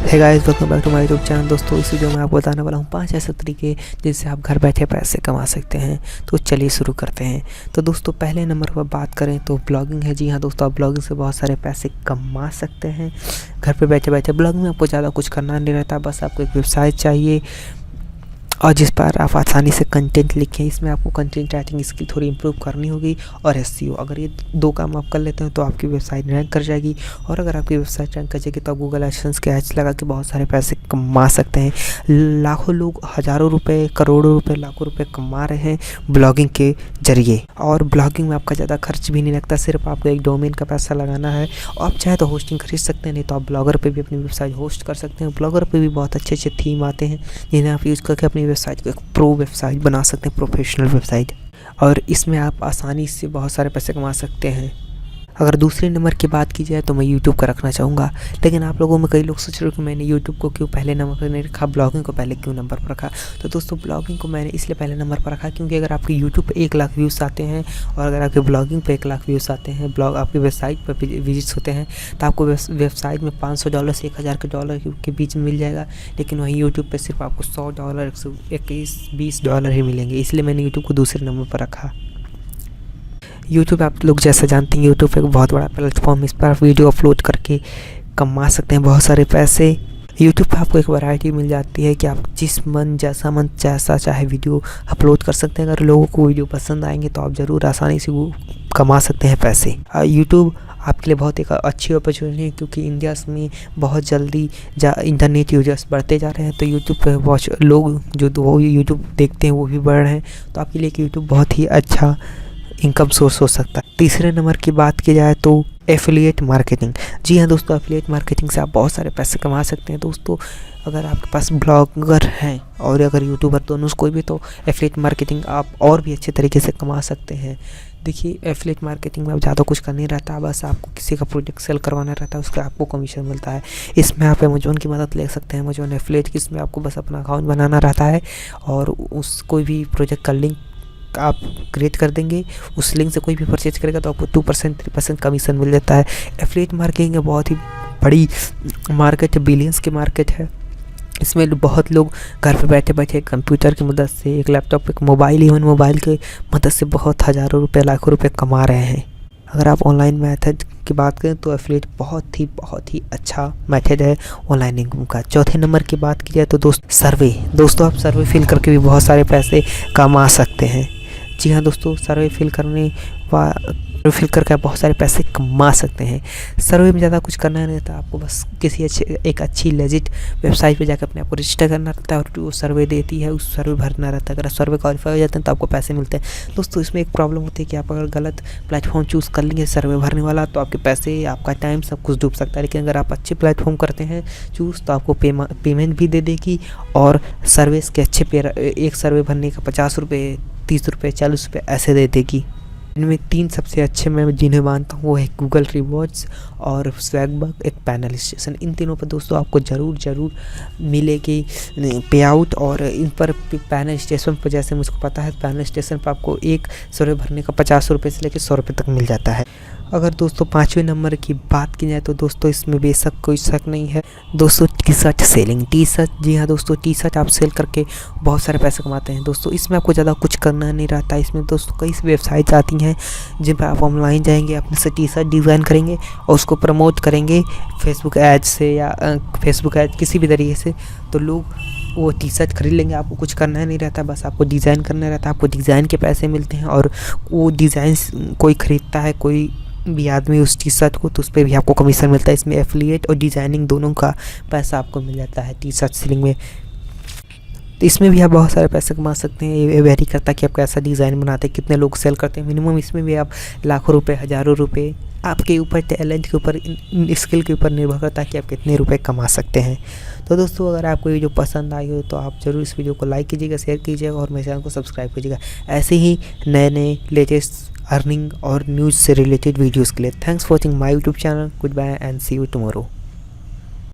Hey guys, welcome back to my YouTube channel. दोस्तों, इस video में आपको बताने वाला हूँ 5 ऐसे तरीके जिससे आप घर बैठे पैसे कमा सकते हैं। तो चलिए शुरू करते हैं। तो दोस्तों, पहले नंबर पर बात करें तो ब्लॉगिंग है। जी हाँ दोस्तों, आप ब्लॉगिंग से बहुत सारे पैसे कमा सकते हैं घर पे बैठे बैठे। ब्लॉगिंग में आपको ज़्यादा कुछ करना नहीं रहता, बस आपको एक वेबसाइट चाहिए और जिस पर आप आसानी से कंटेंट लिखें। इसमें आपको कंटेंट राइटिंग स्किल थोड़ी इंप्रूव करनी होगी और एसईओ। अगर ये 2 काम आप कर लेते हैं तो आपकी वेबसाइट रैंक कर जाएगी, और अगर आपकी वेबसाइट रैंक कर जाएगी तो आप गूगल एडसेंस के एड्स लगा के बहुत सारे पैसे कमा सकते हैं। लाखों लोग हज़ारों रुपये, करोड़ों रुपये, लाखों रुपये कमा रहे हैं ब्लॉगिंग के जरिए। और ब्लॉगिंग में आपका ज़्यादा खर्च भी नहीं लगता, सिर्फ आपको एक डोमेन का पैसा लगाना है। और आप चाहे तो होस्टिंग खरीद सकते हैं, नहीं तो आप ब्लॉगर पे भी अपनी वेबसाइट होस्ट कर सकते हैं। ब्लॉगर पे भी बहुत अच्छे अच्छे थीम आते हैं जिन्हें आप यूज़ करके अपनी वेबसाइट को एक प्रो वेबसाइट बना सकते हैं, प्रोफेशनल वेबसाइट। और इसमें आप आसानी से बहुत सारे पैसे कमा सकते हैं। अगर दूसरे नंबर की बात की जाए तो मैं यूट्यूब का रखना चाहूँगा, लेकिन आप लोगों में कई लोग सोच रहे हो कि मैंने यूट्यूब को क्यों पहले नंबर पर नहीं रखा, ब्लॉगिंग को पहले क्यों नंबर पर रखा। तो दोस्तों, ब्लॉगिंग को मैंने इसलिए पहले नंबर पर रखा क्योंकि अगर आपके यूट्यूब पे 1 लाख व्यूज़ आते हैं और अगर आपके ब्लॉगिंग पे 1 लाख व्यूज़ आते हैं, ब्लॉग आपकी वेबसाइट पर विजिट्स होते हैं, तो आपको वेबसाइट में $500 से $1000 के बीच में मिल जाएगा। लेकिन वहीं यूट्यूब पर सिर्फ आपको $100, 121, $20 ही मिलेंगे। इसलिए मैंने यूट्यूब को दूसरे नंबर पर रखा। यूट्यूब आप लोग जैसा जानते हैं, यूट्यूब एक बहुत बड़ा प्लेटफॉर्म। इस पर आप वीडियो अपलोड करके कमा सकते हैं बहुत सारे पैसे। यूट्यूब पे आपको एक वैरायटी मिल जाती है कि आप जिस मन जैसा चाहे वीडियो अपलोड कर सकते हैं। अगर लोगों को वीडियो पसंद आएंगे तो आप ज़रूर आसानी से वो कमा सकते हैं पैसे। यूट्यूब आपके लिए बहुत एक अच्छी अपॉर्चुनिटी है क्योंकि इंडिया में बहुत जल्दी इंटरनेट यूजर्स बढ़ते जा रहे हैं। तो यूट्यूब पे लोग जो वो यूट्यूब देखते हैं वो भी बढ़ रहे हैं। तो आपके लिए यूट्यूब बहुत ही अच्छा इनकम सोर्स हो सकता है। तीसरे नंबर की बात की जाए तो एफिलिएट मार्केटिंग। जी हाँ दोस्तों, एफिलिएट मार्केटिंग से आप बहुत सारे पैसे कमा सकते हैं। दोस्तों, अगर आपके पास ब्लॉगर हैं और अगर यूट्यूबर, दोनों कोई भी, तो एफिलिएट मार्केटिंग आप और भी अच्छे तरीके से कमा सकते हैं। देखिए, एफिलिएट मार्केटिंग में अब ज़्यादा कुछ करना नहीं रहता, बस आपको किसी का प्रोडक्ट सेल करवाना रहता है, उसका आपको कमीशन मिलता है। इसमें आप अमेजोन की मदद ले सकते हैं, अमेजोन एफिलिएट की। इसमें आपको बस अपना अकाउंट बनाना रहता है और उस कोई भी प्रोजेक्ट का लिंक आप क्रिएट कर देंगे। उस लिंक से कोई भी परचेज करेगा तो आपको 2% 3% कमीशन मिल जाता है। एफिलिएट मार्केटिंग एक बहुत ही बड़ी मार्केट है, बिलियंस की मार्केट है। इसमें बहुत लोग घर पे बैठे बैठे कंप्यूटर की मदद से, एक लैपटॉप, एक मोबाइल, इवन मोबाइल के मदद से बहुत हज़ारों रुपये, लाखों रुपये कमा रहे हैं। अगर आप ऑनलाइन मेथड की बात करें तो एफिलिएट बहुत ही अच्छा मेथड है ऑनलाइन इनकम का। चौथे नंबर की बात की जाए तो सर्वे। दोस्तों, आप सर्वे फिल करके भी बहुत सारे पैसे कमा सकते हैं। जी हाँ दोस्तों, सर्वे फिल करके आप बहुत सारे पैसे कमा सकते हैं। सर्वे में ज़्यादा कुछ करना नहीं रहता, आपको बस किसी एक अच्छी लेजिट वेबसाइट पे जाकर अपने आप को रजिस्टर करना रहता है और वो सर्वे देती है, उस सर्वे भरना रहता है। अगर सर्वे क्वालिफाई हो जाते हैं तो आपको पैसे मिलते हैं। दोस्तों, इसमें एक प्रॉब्लम होती है कि आप अगर गलत प्लेटफॉर्म चूज़ कर लेंगे सर्वे भरने वाला, तो आपके पैसे, आपका टाइम, सब कुछ डूब सकता है। लेकिन अगर आप अच्छे प्लेटफॉर्म करते हैं चूज़, तो आपको पेमेंट भी दे देगी और सर्विस के अच्छे एक सर्वे भरने का ₹50, ₹30, ₹40 ऐसे दे देगी। इनमें 3 सबसे अच्छे मैं जिन्हें मानता हूँ वो है गूगल रिवॉर्ड्स और स्वैगबग, एक पैनल स्टेशन। इन तीनों पर दोस्तों आपको ज़रूर मिलेगी पे आउट। और इन पर पैनल स्टेशन पर, जैसे मुझको पता है, पैनल स्टेशन पर आपको एक सर्वे भरने का ₹50 से लेकर ₹100 तक मिल जाता है। अगर दोस्तों 5वें नंबर की बात की जाए तो दोस्तों इसमें बेशक कोई शक नहीं है दोस्तों, T shirt selling. T shirt, जी हाँ दोस्तों, टी शर्ट आप सेल करके बहुत सारे पैसे कमाते हैं। दोस्तों, इसमें आपको ज़्यादा कुछ करना नहीं रहता। इसमें दोस्तों कई वेबसाइट्स आती हैं जिन पर आप ऑनलाइन जाएंगे, अपने से टी शर्ट डिज़ाइन करेंगे और उसको प्रमोट करेंगे फेसबुक ऐड से या फेसबुक ऐड किसी भी तरीके से, तो लोग वो टी शर्ट खरीद लेंगे। आपको कुछ करना नहीं रहता, बस आपको डिज़ाइन करना रहता है। आपको डिज़ाइन के पैसे मिलते हैं और वो डिज़ाइन कोई ख़रीदता है, कोई भी आदमी उस टी शर्ट को, तो उस पर भी आपको कमीशन मिलता है। इसमें एफिलिएट और डिज़ाइनिंग दोनों का पैसा आपको मिल जाता है टी शर्ट सेलिंग में। तो इसमें भी आप बहुत सारे पैसे कमा सकते हैं। ये वेरी करता है कि आप कैसा डिज़ाइन बनाते हैं, कितने लोग सेल करते हैं। मिनिमम इसमें भी आप लाखों रुपए, हज़ारों रुपए, आपके ऊपर, टैलेंट के ऊपर, स्किल के ऊपर निर्भर करता है कि आप कितने रुपए कमा सकते हैं। तो दोस्तों, अगर आपको वीडियो पसंद आई हो तो आप ज़रूर इस वीडियो को लाइक कीजिएगा, शेयर कीजिएगा और मेरे चैनल को सब्सक्राइब कीजिएगा ऐसे ही नए लेटेस्ट अर्निंग और न्यूज़ से रिलेटेड वीडियोज़ के लिए। Thanks for watching my YouTube channel. Good bye and see you tomorrow.